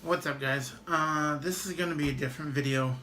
What's up, guys? This is going to be a different video.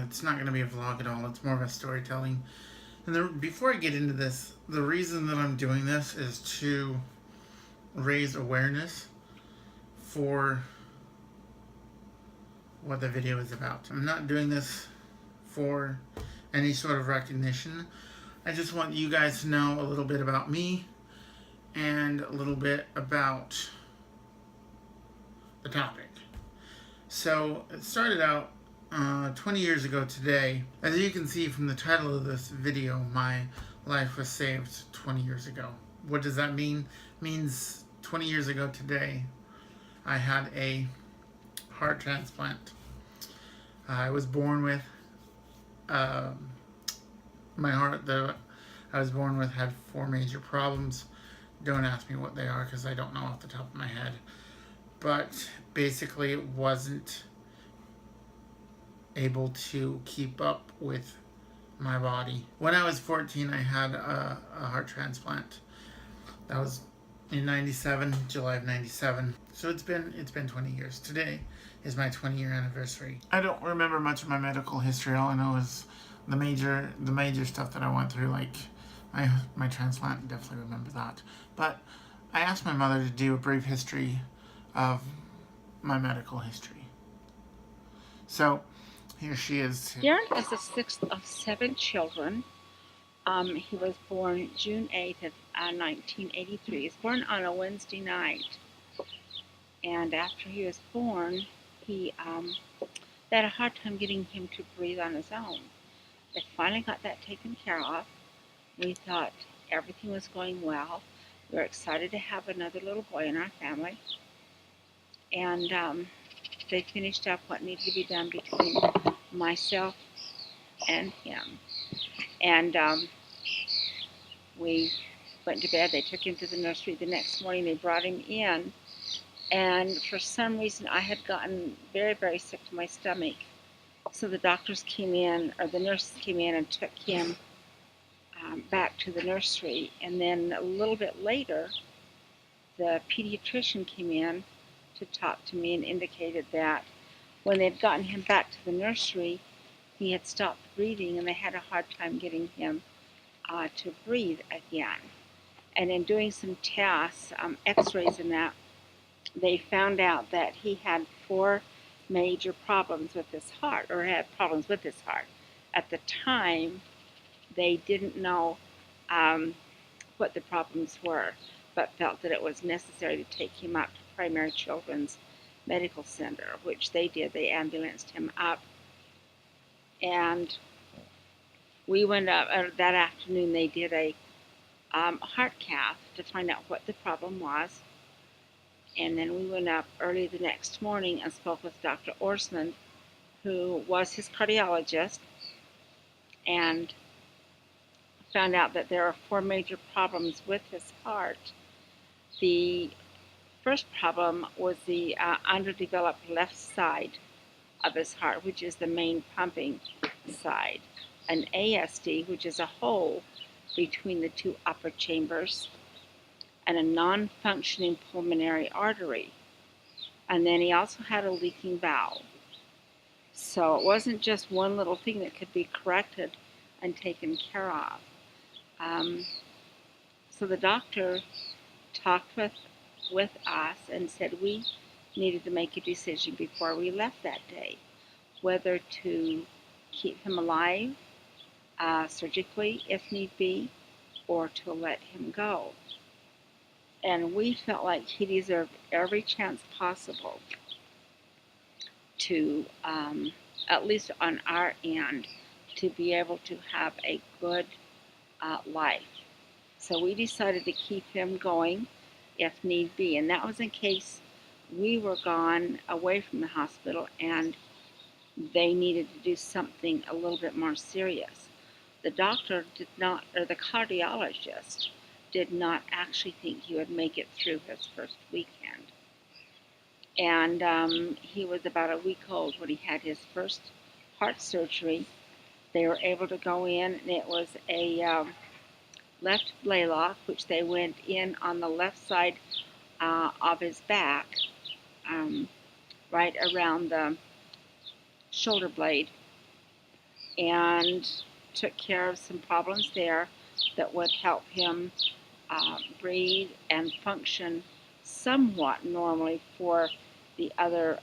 It's not going to be a vlog at all. It's more of a storytelling. And before I get into this, the reason that I'm doing this is to raise awareness for what the video is about. I'm not doing this for any sort of recognition. I just want you guys to know a little bit about me and a little bit about the topic. So it started out 20 years ago today. As you can see from the title of this video, my life was saved 20 years ago. What does that mean? It means 20 years ago today, I had a heart transplant. I was born with my heart that I was born with had 4 major problems. Don't ask me what they are because I don't know off the top of my head. But basically, it wasn't able to keep up with my body. When I was 14, I had a heart transplant. That was in 97, July of 97. So it's been 20 years. Today is my 20-year anniversary. I don't remember much of my medical history. All I know is the major stuff that I went through, like my transplant. Definitely remember that. But I asked my mother to do a brief history of my medical history. So here she is. Daren is the sixth of 7 children. He was born June 8th of 1983. He was born on a Wednesday night. And after he was born, they had a hard time getting him to breathe on his own. They finally got that taken care of. We thought everything was going well. We were excited to have another little boy in our family. And they finished up what needed to be done between myself and him. And we went to bed. They took him to the nursery. The next morning they brought him in. And for some reason I had gotten very, very sick to my stomach. So the doctors came in, or the nurses came in and took him back to the nursery. And then a little bit later, the pediatrician came in to talk to me and indicated that when they'd gotten him back to the nursery, he had stopped breathing and they had a hard time getting him to breathe again. And in doing some tests, x-rays and that, they found out that he had 4 major problems with his heart, or had problems with his heart. At the time, they didn't know what the problems were, but felt that it was necessary to take him up to Primary Children's Medical Center, which they did. They ambulanced him up. And we went up that afternoon. They did a heart cath to find out what the problem was. And then we went up early the next morning and spoke with Dr. Orsman, who was his cardiologist, and found out that there are 4 major problems with his heart. The first problem was the underdeveloped left side of his heart, which is the main pumping side. An ASD, which is a hole between the 2 upper chambers, and a non-functioning pulmonary artery. And then he also had a leaking valve. So it wasn't just one little thing that could be corrected and taken care of. So the doctor talked with us and said we needed to make a decision before we left that day, whether to keep him alive surgically if need be, or to let him go. And we felt like he deserved every chance possible to, at least on our end, to be able to have a good life. So we decided to keep him going if need be. And that was in case we were gone away from the hospital and they needed to do something a little bit more serious. The doctor did not, or the cardiologist did not actually think he would make it through his first weekend. And he was about a week old when he had his first heart surgery. They were able to go in, and it was a left blaylock, which they went in on the left side of his back, right around the shoulder blade, and took care of some problems there that would help him breathe and function somewhat normally for the other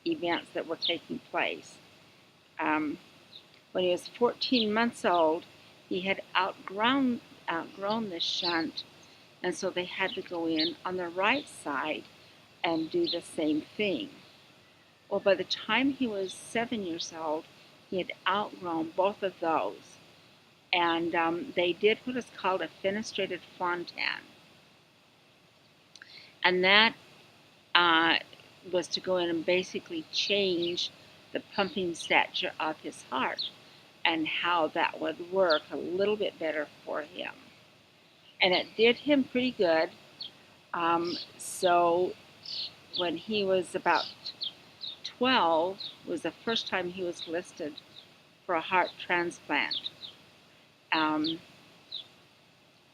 events that were taking place. When he was 14 months old, he had outgrown this shunt, and so they had to go in on the right side and do the same thing. Well, by the time he was 7 years old, he had outgrown both of those, and they did what is called a fenestrated fontan, and that was to go in and basically change the pumping stature of his heart and how that would work a little bit better for him. And it did him pretty good. So when he was about 12 was the first time he was listed for a heart transplant.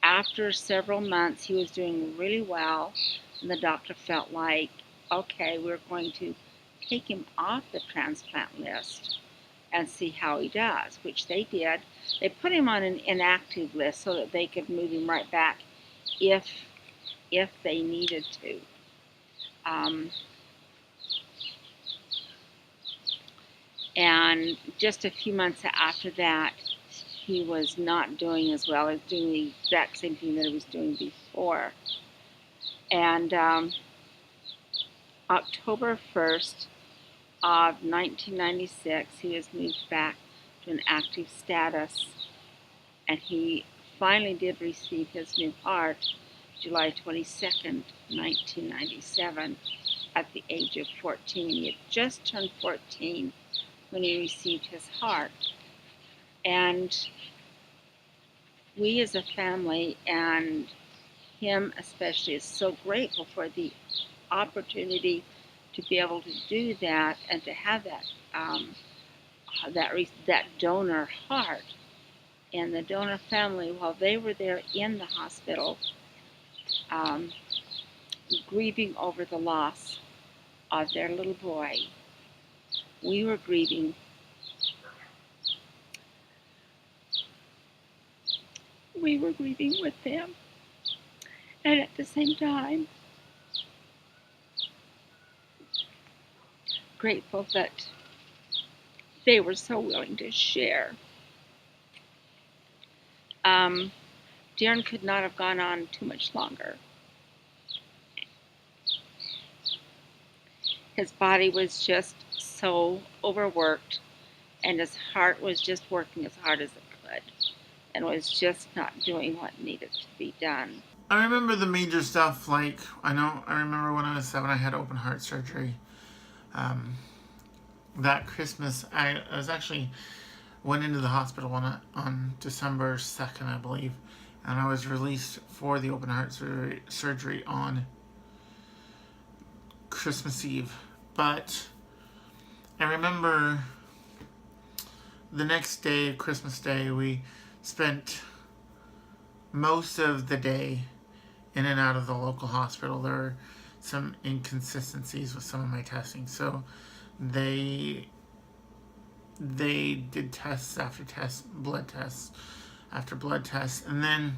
After several months, he was doing really well, and the doctor felt like, okay, we're going to take him off the transplant list and see how he does, which they did. They put him on an inactive list so that they could move him right back if they needed to. And just a few months after that, he was not doing as well. He was doing the exact same thing that he was doing before. And October 1st of 1996, he was moved back to an active status, and he finally did receive his new heart July 22nd, 1997, at the age of 14. He had just turned 14 when he received his heart. And we as a family, and him especially, is so grateful for the opportunity to be able to do that and to have that that donor heart. And the donor family, while they were there in the hospital, grieving over the loss of their little boy, we were grieving. We were grieving with them, and at the same time, grateful that they were so willing to share. Daren could not have gone on too much longer. His body was just so overworked, and his heart was just working as hard as it could, and was just not doing what needed to be done. I remember the major stuff, like, I remember when I was 7, I had open heart surgery. That Christmas, I was actually went into the hospital on December 2nd, I believe, and I was released for the open heart surgery on Christmas Eve. But I remember the next day, Christmas Day, we spent most of the day in and out of the local hospital. There were some inconsistencies with some of my testing, so they did tests after tests, blood tests after blood tests, and then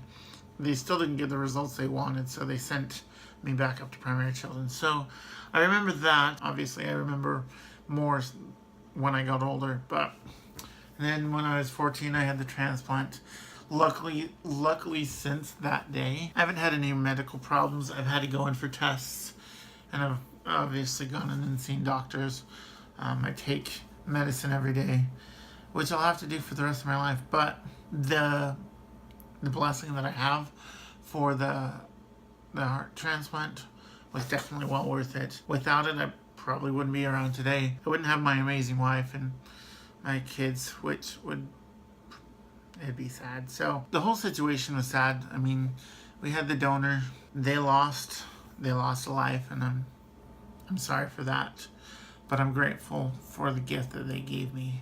they still didn't get the results they wanted, so they sent me back up to primary children. So I remember that. Obviously, I remember more when I got older, but then when I was 14, I had the transplant. Luckily, since that day, I haven't had any medical problems. I've had to go in for tests, and I've obviously gone in and seen doctors. I take medicine every day, which I'll have to do for the rest of my life. But the blessing that I have for the heart transplant was definitely well worth it. Without it, I probably wouldn't be around today. I wouldn't have my amazing wife and my kids, which it'd be sad. So the whole situation was sad. I mean, we had the donor. They lost a life, and I'm sorry for that. But I'm grateful for the gift that they gave me.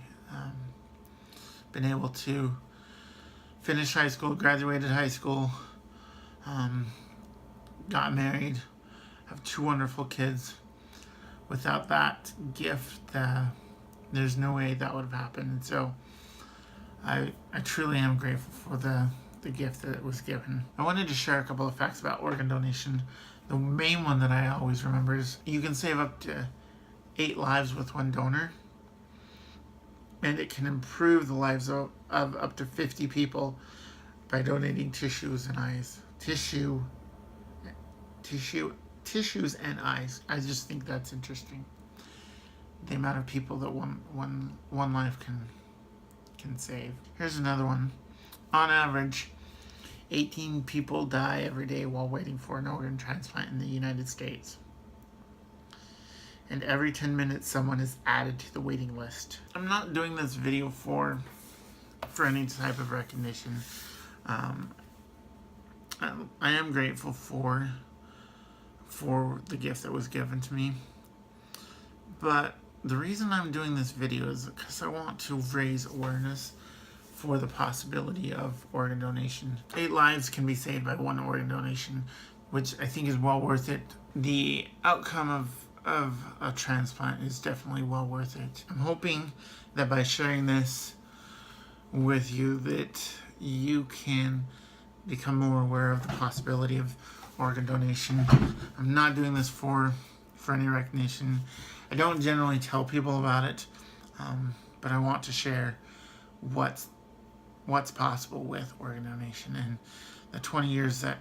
Been able to finish high school, graduated high school, got married, have 2 wonderful kids, without that gift, there's no way that would have happened. And so I truly am grateful for the gift that was given. I wanted to share a couple of facts about organ donation. The main one that I always remember is you can save up to 8 lives with one donor, and it can improve the lives of up to 50 people by donating tissues and eyes. Tissues and eyes. I just think that's interesting. The amount of people that one life can save. Here's another one. On average, 18 people die every day while waiting for an organ transplant in the United States. And every 10 minutes, someone is added to the waiting list. I'm not doing this video for any type of recognition. I am grateful for the gift that was given to me. But the reason I'm doing this video is because I want to raise awareness for the possibility of organ donation. 8 lives can be saved by one organ donation, which I think is well worth it. The outcome of a transplant is definitely well worth it. I'm hoping that by sharing this with you that you can become more aware of the possibility of organ donation. I'm not doing this for any recognition. I don't generally tell people about it, but I want to share what's possible with organ donation and the 20 years that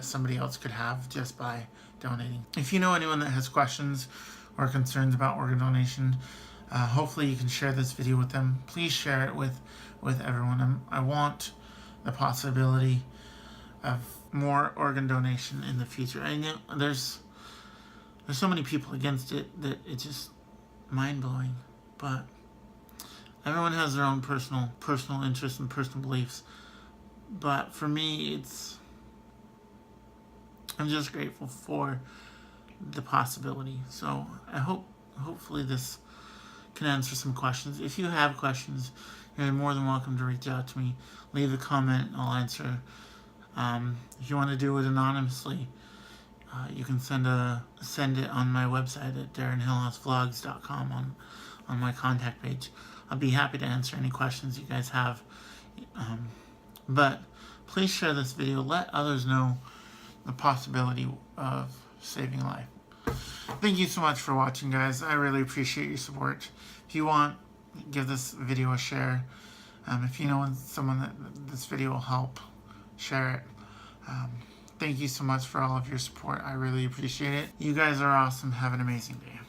somebody else could have just by donating. If you know anyone that has questions or concerns about organ donation, hopefully you can share this video with them. Please share it with everyone. I want the possibility of more organ donation in the future. I know there's so many people against it that it's just mind-blowing, but everyone has their own personal interests and personal beliefs. But for me, I'm just grateful for the possibility. So I hopefully this can answer some questions. If you have questions, you're more than welcome to reach out to me. Leave a comment and I'll answer. If you want to do it anonymously, you can send it on my website at DarenHillhouseVlogs.com on my contact page. I'll be happy to answer any questions you guys have. But please share this video. Let others know the possibility of saving life. Thank you so much for watching, guys. I really appreciate your support. If you want, give this video a share. If you know someone that this video will help, share it. Thank you so much for all of your support. I really appreciate it. You guys are awesome. Have an amazing day.